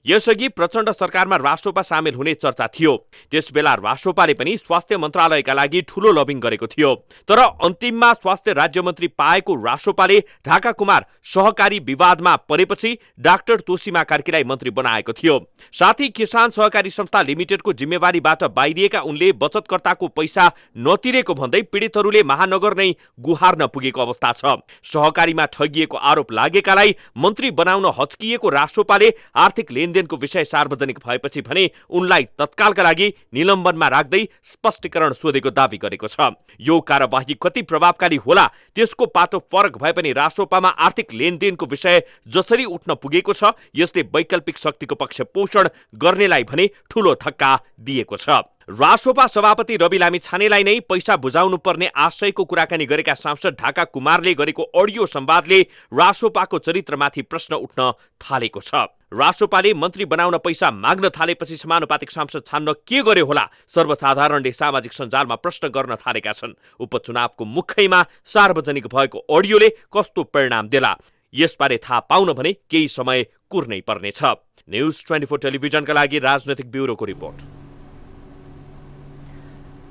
यसअघि प्रचण्ड सरकारमा रासोपा सामेल हुने चर्चा थियो। त्यसबेला रासोपाले पनि स्वास्थ्य मन्त्रालयका लागि ठूलो लबिङ गरेको थियो। तर अन्तिममा स्वास्थ्य राज्यमन्त्री पाएको रासोपाले ढाका कुमार सहकारी विवादमा परेपछि डाक्टर तोसीमा कार्कीलाई मन्त्री बनाएको थियो। साथै किसान सहकारी संस्था लिमिटेडको जिम्मेवारीबाट बाहिरिएका उनले बचतकर्ताको पैसा नतिरेको भन्दै पीडितहरूले महानगर नै गुहार्न पुगेको अवस्था छ। सहकारीमा ठगिएको आरोप लागेकालाई मन्त्री बनाउन हच्किएको रासोपाले आर्थिक लेनदेनको विषय सार्वजनिक भएपछि भने उनलाई तत्कालका लागि निलम्बनमा राख्दै स्पष्टीकरण सोधेको दावी गरेको छ। यो कार्यवाही कति प्रभावकारी होला त्यसको पाटो फरक भए पनि रासोपामा आर्थिक लेनदेनको विषय जसरी उठ्न पुगेको छ यसले वैकल्पिक शक्तिको पक्ष पोषण गर्नेलाई भने ठूलो धक्का दिएको छ। रासोपा सभापति रवि लामिछानेलाई नै पैसा बुझाउनु पर्ने आशयको कुराकानी गरेका सांसद ढाका कुमारले गरेको अडियो संवादले रासोपाको चरित्रमाथि प्रश्न उठ्न थालेको छ। रासोपाले मन्त्री बनाउन पैसा माग्न थालेपछि समानुपातिक सांसद छान्न के गर्यो होला? सर्वसाधारणले सामाजिक सञ्जालमा प्रश्न गर्न थालेका छन्। उपचुनावको मुखैमा सार्वजनिक भएको अडियोले कस्तो परिणाम देला यसबारे थाहा पाउन भने केही समय कुर्नै पर्नेछ। न्युज 24 टेलिभिजनका लागि राजनैतिक ब्युरोको रिपोर्ट।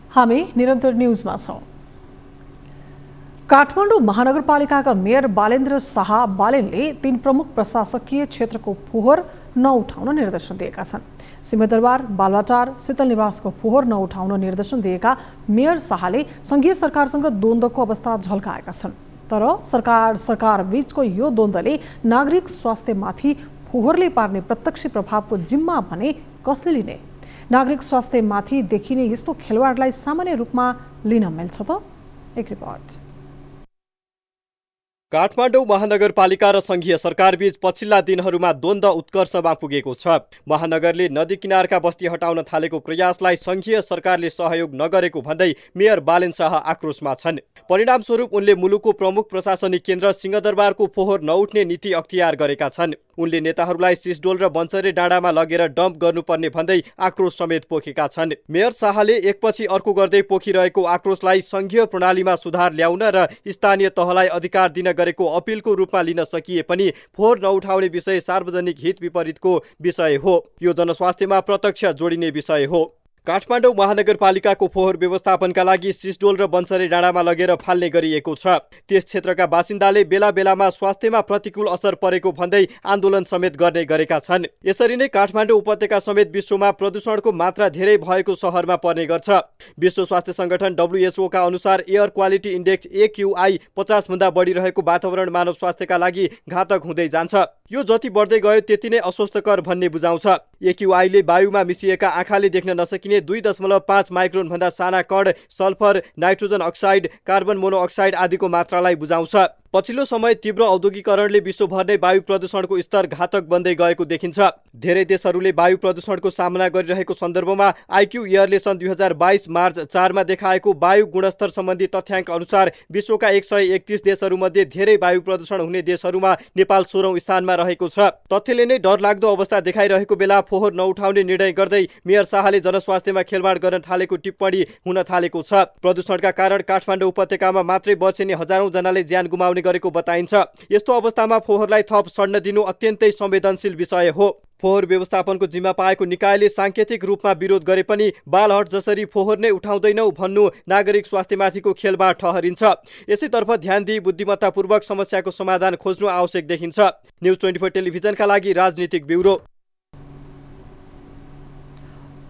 हामी निरन्तर न्युजमा छौँ। काठमाडौँ महानगरपालिकाका मेयर बालेन्द्र शाह बालेनले 3 प्रमुख प्रशासकीय क्षेत्रको फोहोर नउठाउन निर्देशन दिएका छन्। सिंहदरबार, बालुवाटार, शीतल निवासको फोहोर नउठाउन निर्देशन दिएका मेयर शाहले संघीय सरकारसँग द्वन्द्वको अवस्था झल्काएका छन्। तर सरकार बीचको यो द्वन्द्वले नागरिक स्वास्थ्यमाथि फोहोरले पार्ने प्रत्यक्ष प्रभावको जिम्मा भने कसले लिने? नागरिक स्वास्थ्यमाथि देखिने यस्तो खेलवाडलाई सामान्य रूपमा लिन मिल्छ त? एक रिपोर्ट। काठमाडौँ महानगरपालिका र संघीय सरकारबीच पछिल्ला दिनहरूमा द्वन्द्व उत्कर्षमा पुगेको छ। महानगरले नदी किनारका बस्ती हटाउन थालेको प्रयासलाई संघीय सरकारले सहयोग नगरेको भन्दै मेयर बालेन शाह आक्रोशमा छन्। परिणामस्वरूप उनले मुलुकको प्रमुख प्रशासनिक केन्द्र सिंहदरबारको फोहोर नउठ्ने नीति अख्तियार गरेका छन्। उनले नेताहरूलाई सिसडोल र बन्चरे डाँडामा लगेर डम्प गर्नुपर्ने भन्दै आक्रोश समेत पोखेका छन्। मेयर शाहले एकपछि अर्को गर्दै पोखिरहेको आक्रोशलाई संघीय प्रणालीमा सुधार ल्याउन र स्थानीय तहलाई अधिकार दिन गरेको अपिलको रूपमा लिन सकिए पनि फोहोर नउठाउने विषय सार्वजनिक हित विपरीतको विषय हो। यो जनस्वास्थ्यमा प्रत्यक्ष जोडिने विषय हो। काठमाडौँ महानगरपालिकाको फोहोर व्यवस्थापनका लागि सिसडोल र बन्चरे डाँडामा लगेर फाल्ने गरिएको छ। त्यस क्षेत्रका बासिन्दाले बेला बेलामा स्वास्थ्यमा प्रतिकूल असर परेको भन्दै आन्दोलन समेत गर्ने गरेका छन्। यसरी नै काठमाडौँ उपत्यका समेत विश्वमा प्रदूषणको मात्रा धेरै भएको सहरमा पर्ने गर्छ। विश्व स्वास्थ्य संगठन WHO का अनुसार एयर क्वालिटी इन्डेक्स AQI 50 भन्दा बढी रहेको वातावरण मानव स्वास्थ्यका लागि घातक हुँदै जान्छ। यो जति बढ्दै गयो त्यति नै अस्वस्थकर भन्ने बुझाउँछ। AQI ले वायुमा मिसिएका आँखाले देख्न नसकिने 2.5 माइक्रोन भन्दा साना कण, sulphur, nitrogen oxide, carbon monoxide आदिको मात्रालाई बुझाउँछ। पछिल्लो समय तीव्र औद्योगिकरणले विश्वभर नै वायु प्रदूषणको स्तर घातक बन्दै गएको देखिन्छ। धेरै देशहरूले वायु प्रदूषणको सामना गरिरहेको सन्दर्भमा IQ एयरले सन् 2022 मार्च 4 मा देखाएको वायु गुणस्तर सम्बन्धी तथ्याङ्क अनुसार विश्वका 131 देशहरूमध्ये धेरै वायु प्रदूषण हुने देशहरूमा नेपाल 16औं स्थानमा रहेको छ। तथ्यले नै डरलाग्दो अवस्था देखाइरहेको बेला फोहोर नउठाउने निर्णय गर्दै मेयर शाहले जनस्वास्थ्यमा खेलवाड गर्न थालेको टिप्पणी हुन थालेको छ। प्रदूषणका कारण काठमाडौँ उपत्यकामा मात्रै बसेनी हजारौं जनाले ज्यान गुमाउने गरेको बताइन्छ। यस्तो अवस्थामा फोहोरलाई थप सड्न दिनु अत्यन्तै संवेदनशील विषय हो। फोहोर व्यवस्थापनको जिम्मा पाएको निकायले सांकेतिक रूपमा विरोध गरे पनि बालहट जसरी फोहोर नै उठाउँदैनौ भन्नु नागरिक स्वास्थ्यमाथिको खेलमा ठहरिन्छ। यसैतर्फ ध्यान दिई बुद्धिमत्तापूर्वक समस्याको समाधान खोज्नु आवश्यक देखिन्छ। न्युज 24 टेलिभिजनका लागि राजनीतिक ब्युरो।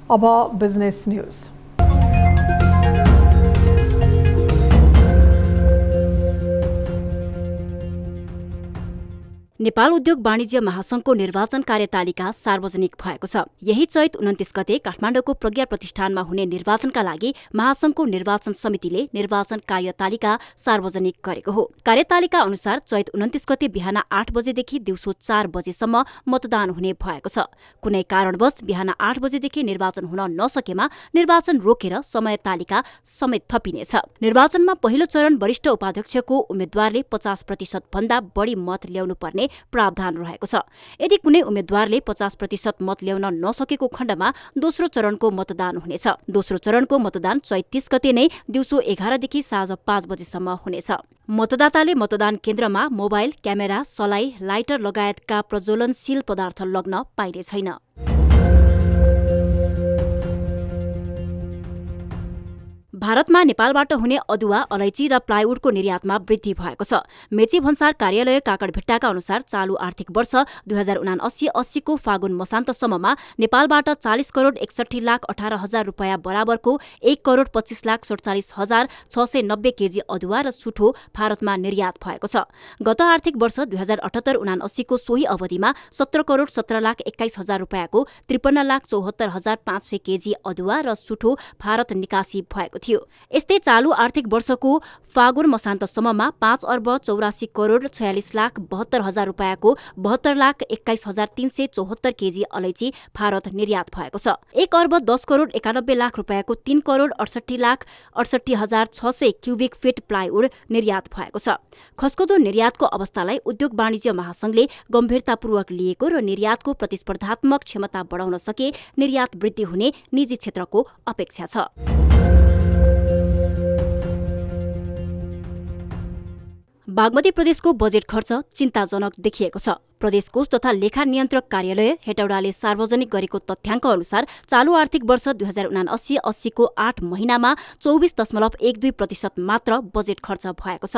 अब बिजनेस न्युज। नेपाल उद्योग वाणिज्य महासंघको निर्वाचन कार्यतालिका सार्वजनिक भएको छ। यही चैत 29 गते काठमाडौँको प्रज्ञा प्रतिष्ठानमा हुने निर्वाचनका लागि महासंघको निर्वाचन समितिले निर्वाचन कार्यतालिका सार्वजनिक गरेको हो। कार्यतालिका अनुसार चैत 29 गते बिहान 8 बजेदेखि दिउँसो 4 बजेसम्म मतदान हुने भएको छ। कुनै कारणवश बिहान 8 बजेदेखि निर्वाचन हुन नसकेमा निर्वाचन रोकेर समय तालिका समेत थपिनेछ। निर्वाचनमा पहिलो चरण वरिष्ठ उपाध्यक्षको उम्मेद्वारले 50% भन्दा बढी मत ल्याउनु पर्ने प्रावधान रहेको छ। यदि कुनै उम्मेद्वारले 50% मत ल्याउन नसकेको खण्डमा दोस्रो चरणको मतदान हुनेछ। दोस्रो चरणको मतदान चैत 30 गते नै दिउँसो 11 देखि साँझ 5 बजेसम्म हुनेछ। मतदाताले मतदान केन्द्रमा मोबाइल, क्यामेरा, सलाई, लाइटर लगायतका प्रज्वलनशील पदार्थ लग्न पाइने छैन। भारतमा नेपालबाट हुने अदुवा, अलैची र प्लाइवुडको निर्यातमा वृद्धि भएको छ। मेची भन्सार कार्यालय काकडभिट्टाका अनुसार चालु आर्थिक वर्ष 2079-80 को फागुन मसान्तसम्ममा नेपालबाट 40 करोड 61 लाख 18 हजार रुपैयाँ बराबरको 1 करोड 25 लाख 47 हजार 690 केजी अदुवा र सुठो भारतमा निर्यात भएको छ। गत आर्थिक वर्ष 2078-79 को सोही अवधिमा 17 करोड 17 लाख 21 हजार रुपैयाँको 53 लाख 74 हजार 500 केजी अदुवा र सुठो भारत निकासी भएको थियो। यस्तै चालु आर्थिक वर्षको फागुन मसान्तसम्ममा 5 अर्ब 84 करोड 46 लाख 72 हजार रुपैयाँको 72 लाख 21 हजार 374 केजी अलैची भारत निर्यात भएको छ। 1 अर्ब 10 करोड 91 लाख रुपैयाँको 3 करोड 68 लाख 68 हजार 600 क्युबिक फिट प्लाइवुड निर्यात भएको छ। खस्कदो निर्यातको अवस्थालाई उद्योग वाणिज्य महासंघले गम्भीरतापूर्वक लिएको र निर्यातको प्रतिस्पर्धात्मक क्षमता बढाउन सके निर्यात वृद्धि हुने निजी क्षेत्रको अपेक्षा छ। बागमती प्रदेशको बजेट खर्च चिन्ताजनक देखिएको छ। प्रदेश कोष तथा लेखा नियन्त्रक कार्यालय हेटौडाले सार्वजनिक गरेको तथ्याङ्क अनुसार चालू आर्थिक वर्ष 2079-80 को 8 महिनामा 24.12% मात्र बजेट खर्च भएको छ।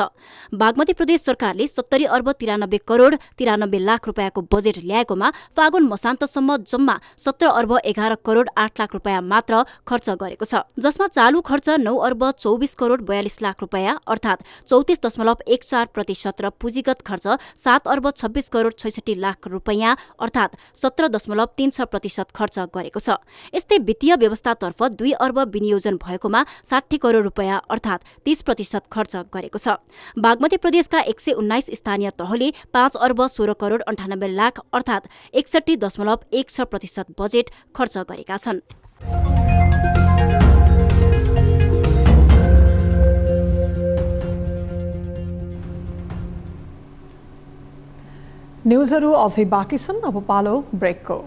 बागमती प्रदेश सरकारले 70 अर्ब 93 करोड 93 लाख रुपियाँको बजेट ल्याएकोमा फागुन मसान्तसम्म जम्मा 17 अर्ब 11 करोड 8 लाख रुपियाँ मात्र खर्च गरेको छ, जसमा चालू खर्च 9 अर्ब 24 करोड 42 लाख रुपियाँ अर्थात् 34.14% र पुँजीगत खर्च 7 अर्ब 26 करोड 66 लाख रुपियाँ अर्थात् 17.36% खर्च गरेको छ। यस्तै वित्तीय व्यवस्थातर्फ 2 अर्ब विनियोजन भएकोमा 60 करोड रुपियाँ अर्थात् 30% खर्च गरेको छ। बागमती प्रदेशका 119 स्थानीय तहले 5 अर्ब 16 करोड 98 लाख अर्थात् 61.16% बजेट खर्च गरेका छन्। न्युजहरू अझै बाँकी छन्, अब पालो ब्रेकको।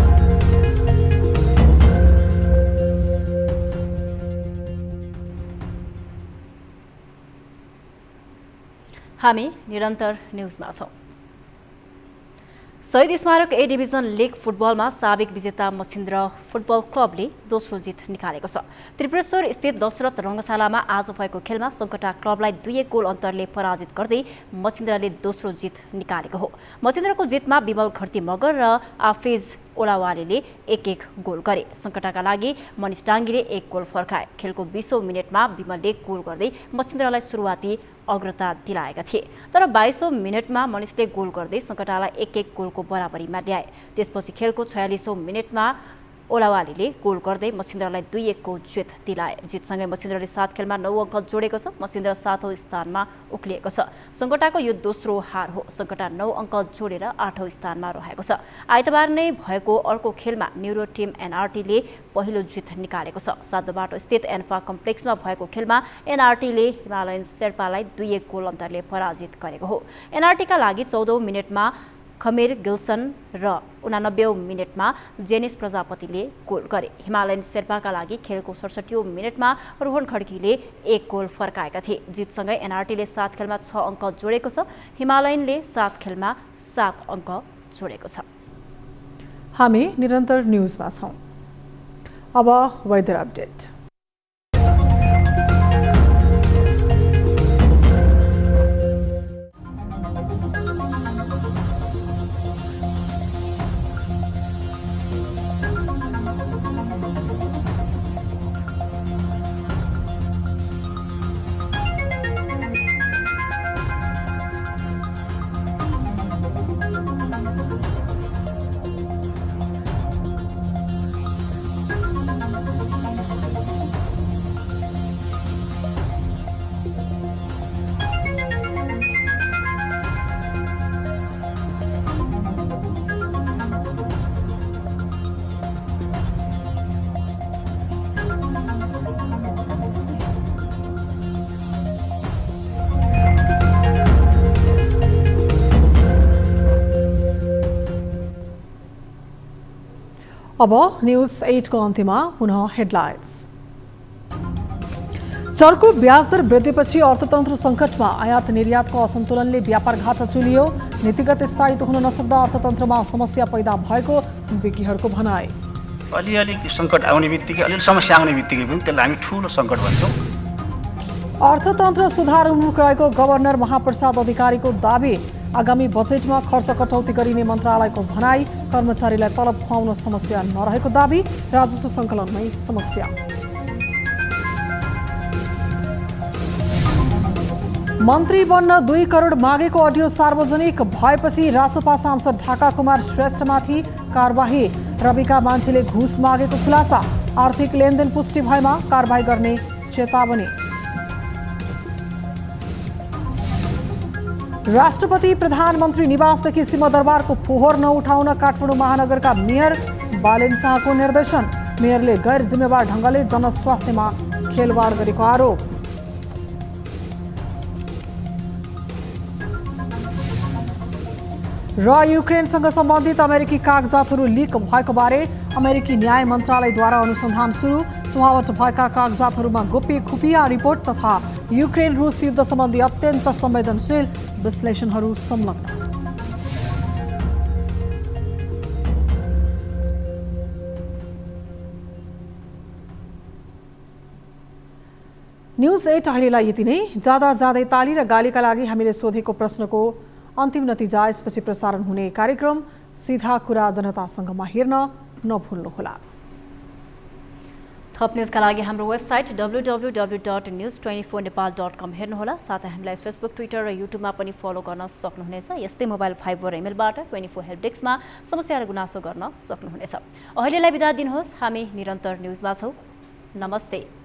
हामी निरन्तर न्युजमा छौँ। शहीद स्मारक ए डिभिजन लिग फुटबलमा साबिक विजेता मछिन्द्र फुटबल क्लबले दोस्रो जित निकालेको छ। त्रिपुरेश्वर स्थित दशरथ रङ्गशालामा आज भएको खेलमा सङ्कटा क्लबलाई 2-1 गोल अन्तरले पराजित गर्दै मछिन्द्रले दोस्रो जित निकालेको हो। मछिन्द्रको जितमा विमल घरती मगर र आफिज ओलावालीले 1-1 गोल गरे। सङ्कटाका लागि मनिष डाङ्गीले 1 गोल फर्काए। खेलको 20औं मिनेटमा विमलले गोल गर्दै मछिन्द्रलाई सुरुवाती अग्रता दिलाएका थिए, तर 22औं मिनेटमा मनिषले गोल गर्दै सङ्कटालाई 1-1 गोलको बराबरीमा ल्याए। त्यसपछि खेलको 46औं मिनेटमा ओलावालीले गोल गर्दै मछिन्द्रलाई 2-1 को जित दिलाए। जितसँगै मछिन्द्रले 7 खेलमा 9 अङ्क जोडेको छ। मछिन्द्र 7औं स्थानमा उक्लिएको छ। सङ्कटाको यो दोस्रो हार हो। सङ्कटा 9 अङ्क जोडेर 8औं स्थानमा रहेको छ। आइतबार नै भएको अर्को खेलमा न्युरो टिम एनआरटीले पहिलो जित निकालेको छ। सातोबाटो स्थित एन्फा कम्प्लेक्समा भएको खेलमा एनआरटीले हिमालयन शेर्पालाई 2-1 गोल अन्तरले पराजित गरेको हो। एनआरटीका लागि 14औं मिनेटमा खमेर गिल्सन र 89औं मिनेटमा जेनिस प्रजापतिले गोल गरे। हिमालयन शेर्पाका लागि खेलको 67औं मिनेटमा रोहन खड्कीले 1 गोल फर्काएका थिए। जितसँगै एनआरटीले 7 खेलमा 6 अङ्क जोडेको छ। हिमालयनले 7 खेलमा 7 अङ्क जोडेको छ। हामी निरन्तर न्युजमा छौँ। अब वेदर अपडेट। अब न्युज 8 को अन्त्यमा पुनः हेडलाइन्स। चर्को ब्याज दर वृद्धिपछि अर्थतन्त्र सङ्कटमा। आयात निर्यातको असन्तुलनले व्यापार घाटा चुलियो। नीतिगत स्थायित्व हुन नसक्दा अर्थतन्त्रमा समस्या पैदा भएको विज्ञहरूको भनाइ। अलिअलि सङ्कट आउने बित्तिकै अलिअलि समस्या आउने बित्तिकै पनि त्यसलाई हामी ठुलो सङ्कट भन्छौँ। अर्थतन्त्र सुधार उन्मुख रहेको गभर्नर महाप्रसाद अधिकारीको दाबी। आगामी बजेटमा खर्च कटौती गरिने मन्त्रालयको भनाई। कर्मचारीलाई तलब खुवाउन समस्या नरहेको दाबी। राजस्व सङ्कलनमै समस्या। मन्त्री बन्न 2 करोड मागेको अडियो सार्वजनिक भएपछि रासपा सांसद ढाका कुमार श्रेष्ठमाथि कारबाही। रविका मान्छेले घुस मागेको खुलासा। आर्थिक लेनदेन पुष्टि भएमा कारबाही गर्ने चेतावनी। राष्ट्रपति प्रधानमन्त्री निवासदेखि सिंहदरबारको फोहोर नउठाउन काठमाडौँ महानगरका मेयर बालेन शाहको निर्देशन। मेयरले गैर जिम्मेवार ढङ्गले जनस्वास्थ्यमा खेलवाड गरेको आरोप। र युक्रेनसँग सम्बन्धित अमेरिकी कागजातहरू लिक भएको बारे अमेरिकी न्याय मन्त्रालयद्वारा अनुसन्धान सुरु। सुहावट भएका कागजातहरूमा गोप्य खुफिया रिपोर्ट तथा युक्रेन रुस युद्ध सम्बन्धी अत्यन्त संवेदनशील विश्लेषणहरू संलग्न। न्युज 8 अहिलेलाई यति नै। जाँदा जाँदै ताली र गालीका लागि हामीले सोधेको प्रश्नको अन्तिम नतिजा यसपछि प्रसारण हुने कार्यक्रम सीधा कुरा जनतासँगमा हेर्न नभुल्नुहोला। थप न्युजका लागि हाम्रो वेबसाइट www.news24nepal.com हेर्नुहोला। साथै हामीलाई फेसबुक, ट्विटर र युट्युबमा पनि फलो गर्न सक्नुहुनेछ। यस्तै मोबाइल फाइबर र इमेलबाट 24 हेल्प डेस्कमा समस्या र गुनासो गर्न सक्नुहुनेछ। अहिलेलाई बिदा दिनुहोस्। हामी निरन्तर न्युजमा छौँ। नमस्ते।